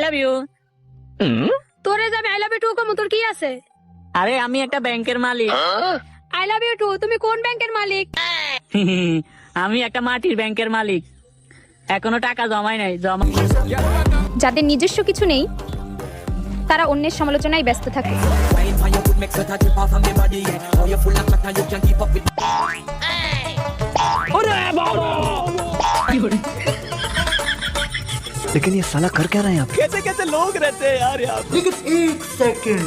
লাভ you. তোরে যাবে I love you too কম, তোর কি আছে? আরে আমি একটা ব্যাংকের মালিক। আই লাভ ইউ টু, তুমি কোন ব্যাংকের মালিক? আমি একটা মাটির ব্যাংকের মালিক, এখনো টাকা জমাই নাই। যাদের নিজস্ব কিছু নেই তারা অন্যের সমালোচনায় ব্যস্ত থাকে। लेकिन ये साला कर क्या रहा है यहाँ पे? कैसे कैसे लोग रहते हैं यार यहाँ पे। लेकिन एक सेकंड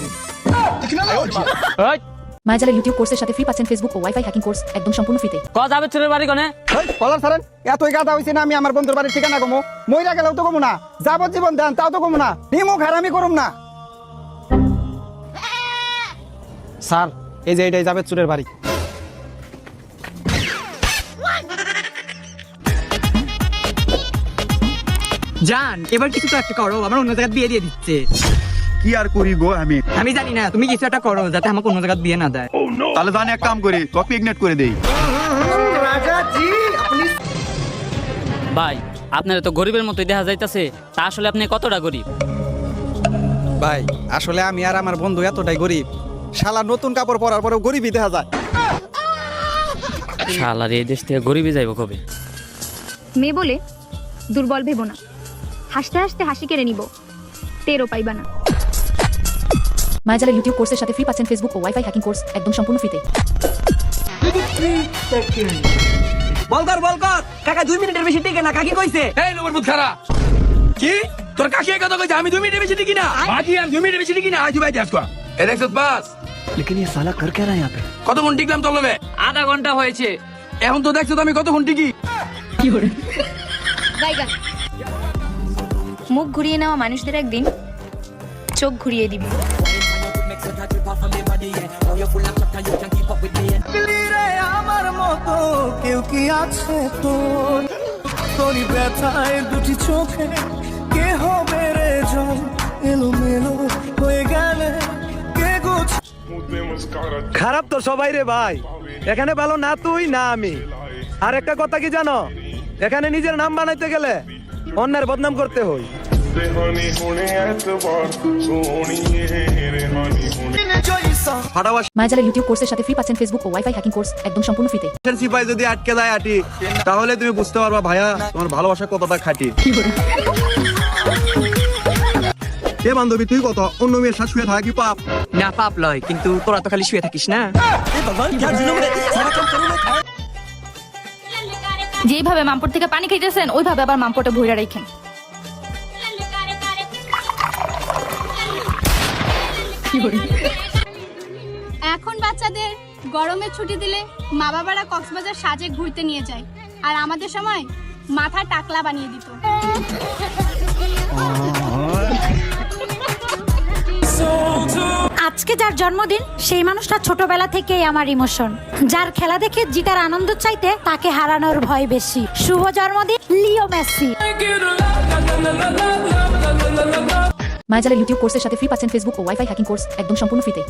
মায়াজালের ইউটিউব কোর্সের সাথে ফ্রি পাচ্ছেন ফেসবুক ও ওয়াইফাই হ্যাকিং কোর্স একদম সম্পূর্ণ ফ্রিতে। কত যাবে চুরের বাড়ি কোনে? কলার সারেন এতই গাদা হইছে না, আমি আমার বন্ধুর বাড়ির ঠিকানা কমু, মইরা গেলেও তো কমু না, যাবজ্জীবন দেন তাও তো কমু না, নিমুখ হারামি করুম না। স্যার এই যে এটাই যাবে চুরের বাড়ি। জান এবার কিছু তো একটা করো, আমার অন্য জায়গায় বিয়ে দিয়ে দিচ্ছে। কি আর করি গো আমি জানি না, তুমি কিছু একটা করো যাতে আমাকে অন্য জায়গায় বিয়ে না দেয়। তাহলে জানি এক কাম করি, তোকে ইগনেট করে দেই। ভাই আপনার তো গরিবের মতোই দেখা যাইতাছে, তা আসলে আপনি কতটা গরিব? ভাই আসলে আমি আর আমার বন্ধু এতটাই গরিব, শালা নতুন কাপড় পরার পরেও গরিবই দেখা যায়। শালার এই দেশ থেকে গরিবই যাইব কবে? মেয়ে বলে দুর্বল ভেবো না, হাসতে হাসতে হাসি কেড়ে নিব, টেরও পাইবা না। মায়াজালের ইউটিউব কোর্সের সাথে ফ্রি পাচ্ছেন ফেসবুক ও ওয়াইফাই হ্যাকিং কোর্স একদম সম্পূর্ণ ফ্রিতে। বলকর কাকা 2 মিনিটের বেশি টিকে না, কাকি কইছে। এই নম্বর বুত খারাপ কি তোর কাকি কথা কইছে আমি 2 মিনিটের বেশি টিকি না, বাকি আমি 2 মিনিটের বেশি টিকি না। আজ ভাই দেখো এ দেখছ বাস, लेकिन ये साला कर क्या रहा है यहाँ पे? কতক্ষণ টিকলাম তোর লগে? আধা ঘন্টা হয়েছে। এখন তো দেখছো তো আমি কতক্ষণ টিকি। গাইগান মুখ ঘুরিয়ে নেওয়া মানুষদের একদিন চোখ ঘুরিয়ে দিবি। আমার মতো কেউ কি আছে তোর? তোরই ব্যথায় দুটি চোখে কে হবে রে জল এলোমেলো হয়ে গেলে কে গোছ। খারাপ তো সবাই রে ভাই, এখানে ভালো না তুই না আমি। আর একটা কথা কি জানো, এখানে নিজের নাম বানাইতে গেলে অন্যের বদনাম করতে হয়। মায়াজালের ইউটিউব কোর্সের সাথে ফ্রি পাচ্ছেন ফেসবুক ও ওয়াইফাই হ্যাকিং কোর্স একদম সম্পূর্ণ ফ্রিতে। সিপাই যদি আটকে যায় আটি, তাহলে তুমি বুঝতে পারবা ভাইয়া তোমার ভালোবাসা কতটা খাঁটি। এ বান্ধবী তুই কত অন্য মেয়ের সাথে শুয়ে থাকা কি পাপ? না পাপ লয়, কিন্তু তোরা তো খালি শুয়ে থাকিস না। যেইভাবে মামপট থেকে পানি খাইতেছেন ওইভাবে আবার মামপটে ভইরা রাখেন। এখন বাচ্চাদের গরমের ছুটি দিলে মা বাবারা কক্সবাজার সাজে ঘুরতে নিয়ে যায়, আর আমাদের সময় মাথা টাকলা বানিয়ে দিত। আজকে যার জন্মদিন সেই মানুষটা ছোটবেলা থেকেই আমার ইমোশন, যার খেলা দেখে জিতার আনন্দ চাইতে তাকে হারানোর ভয় বেশি। শুভ জন্মদিন লিও মেসি। মায়াজালের ইউটিউব কোর্সের সাথে ফ্রি পাচ্ছেন ফেসবুক ও ওয়াইফাই হ্যাকিং কোর্স একদম সম্পূর্ণ ফ্রিতে।